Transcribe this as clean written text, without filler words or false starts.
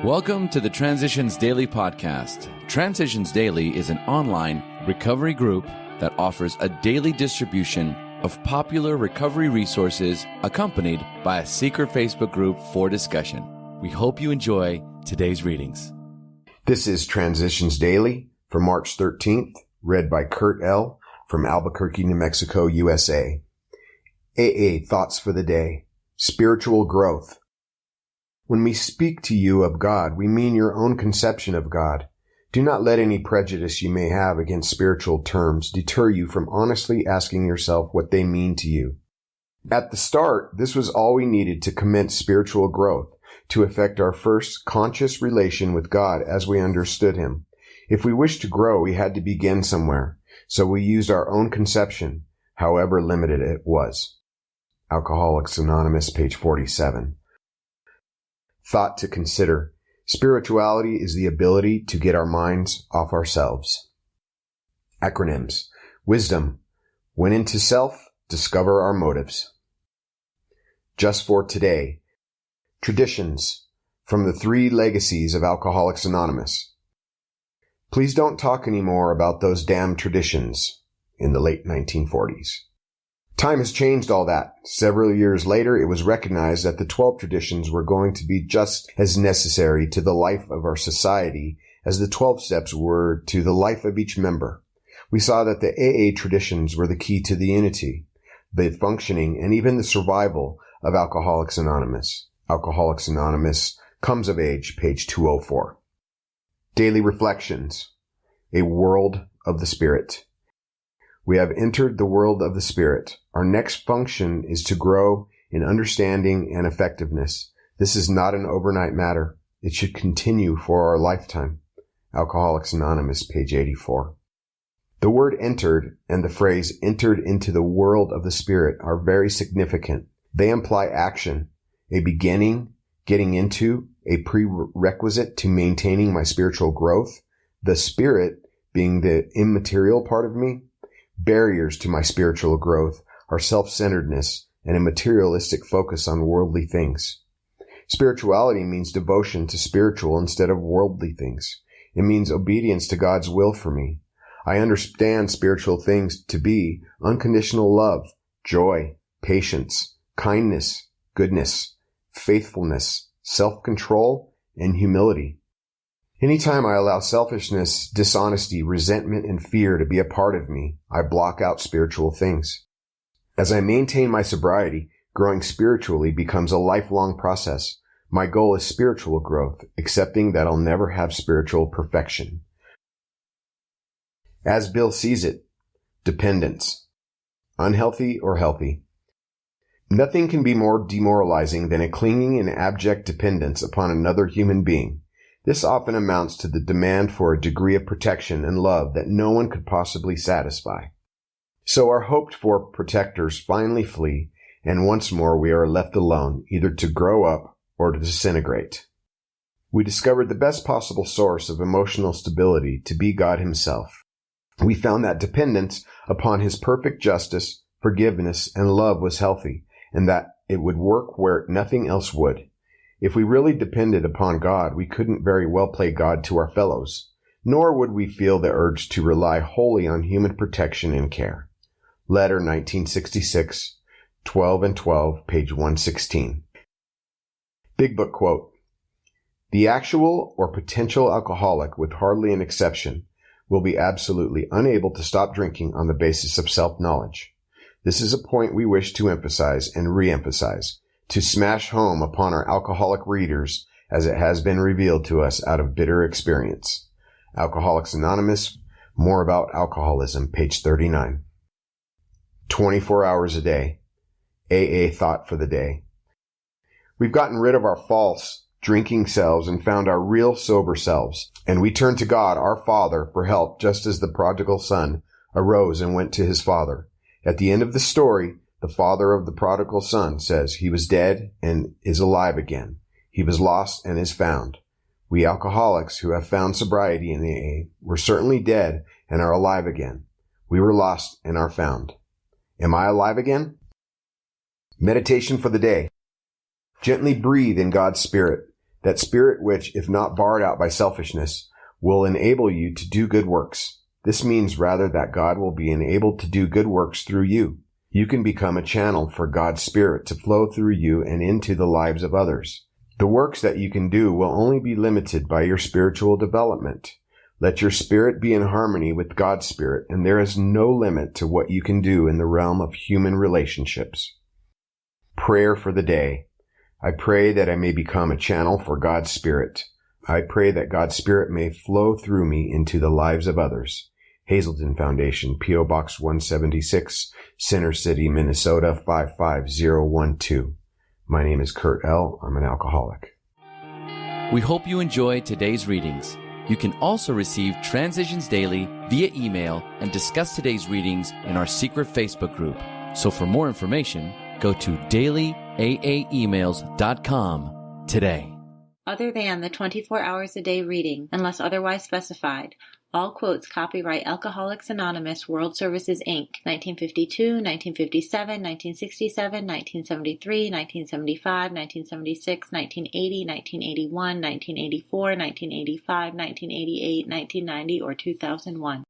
Welcome to the Transitions Daily podcast. Transitions Daily is an online recovery group that offers a daily distribution of popular recovery resources accompanied by a secret Facebook group for discussion. We hope you enjoy today's readings. This is Transitions Daily for March 13th, read by Kurt L. from Albuquerque, New Mexico, USA. AA Thoughts for the Day. Spiritual Growth. When we speak to you of God, we mean your own conception of God. Do not let any prejudice you may have against spiritual terms deter you from honestly asking yourself what they mean to you. At the start, this was all we needed to commence spiritual growth, to effect our first conscious relation with God as we understood Him. If we wished to grow, we had to begin somewhere, so we used our own conception, however limited it was. Alcoholics Anonymous, page 47. Thought to consider. Spirituality is the ability to get our minds off ourselves. Acronyms. Wisdom. Went into self, discover our motives. Just for today. Traditions. From the 3 legacies of Alcoholics Anonymous. Please don't talk anymore about those damn traditions. In the late 1940s. Time has changed all that. Several years later, it was recognized that the 12 traditions were going to be just as necessary to the life of our society as the 12 steps were to the life of each member. We saw that the AA traditions were the key to the unity, the functioning, and even the survival of Alcoholics Anonymous. Alcoholics Anonymous Comes of Age, page 204. Daily Reflections. A World of the Spirit. We have entered the world of the Spirit. Our next function is to grow in understanding and effectiveness. This is not an overnight matter. It should continue for our lifetime. Alcoholics Anonymous, page 84. The word entered and the phrase entered into the world of the Spirit are very significant. They imply action, a beginning, getting into, a prerequisite to maintaining my spiritual growth, the Spirit being the immaterial part of me. Barriers to my spiritual growth are self-centeredness and a materialistic focus on worldly things. Spirituality means devotion to spiritual instead of worldly things. It means obedience to God's will for me. I understand spiritual things to be unconditional love, joy, patience, kindness, goodness, faithfulness, self-control, and humility. Anytime I allow selfishness, dishonesty, resentment, and fear to be a part of me, I block out spiritual things. As I maintain my sobriety, growing spiritually becomes a lifelong process. My goal is spiritual growth, accepting that I'll never have spiritual perfection. As Bill sees it, dependence. Unhealthy or healthy. Nothing can be more demoralizing than a clinging and abject dependence upon another human being. This often amounts to the demand for a degree of protection and love that no one could possibly satisfy. So our hoped-for protectors finally flee, and once more we are left alone, either to grow up or to disintegrate. We discovered the best possible source of emotional stability to be God Himself. We found that dependence upon His perfect justice, forgiveness, and love was healthy, and that it would work where nothing else would. If we really depended upon God, we couldn't very well play God to our fellows, nor would we feel the urge to rely wholly on human protection and care. Letter 1966, 12 and 12, page 116. Big Book quote. The actual or potential alcoholic, with hardly an exception, will be absolutely unable to stop drinking on the basis of self-knowledge. This is a point we wish to emphasize and re-emphasize, to smash home upon our alcoholic readers as it has been revealed to us out of bitter experience. Alcoholics Anonymous, More About Alcoholism, page 39. 24 hours a day. AA Thought for the Day. We've gotten rid of our false drinking selves and found our real sober selves, and we turn to God, our Father, for help just as the prodigal son arose and went to his father. At the end of the story, the father of the prodigal son says he was dead and is alive again. He was lost and is found. We alcoholics who have found sobriety in the AA were certainly dead and are alive again. We were lost and are found. Am I alive again? Meditation for the day. Gently breathe in God's Spirit. That spirit which, if not barred out by selfishness, will enable you to do good works. This means rather that God will be enabled to do good works through you. You can become a channel for God's Spirit to flow through you and into the lives of others. The works that you can do will only be limited by your spiritual development. Let your spirit be in harmony with God's Spirit, and there is no limit to what you can do in the realm of human relationships. Prayer for the day. I pray that I may become a channel for God's Spirit. I pray that God's Spirit may flow through me into the lives of others. Hazelden Foundation, P.O. Box 176, Center City, Minnesota 55012. My name is Kurt L. I'm an alcoholic. We hope you enjoyed today's readings. You can also receive Transitions Daily via email and discuss today's readings in our secret Facebook group. So for more information, go to dailyaaemails.com today. Other than the 24 hours a day reading, unless otherwise specified, all quotes copyright Alcoholics Anonymous World Services, Inc., 1952, 1957, 1967, 1973, 1975, 1976, 1980, 1981, 1984, 1985, 1988, 1990, or 2001.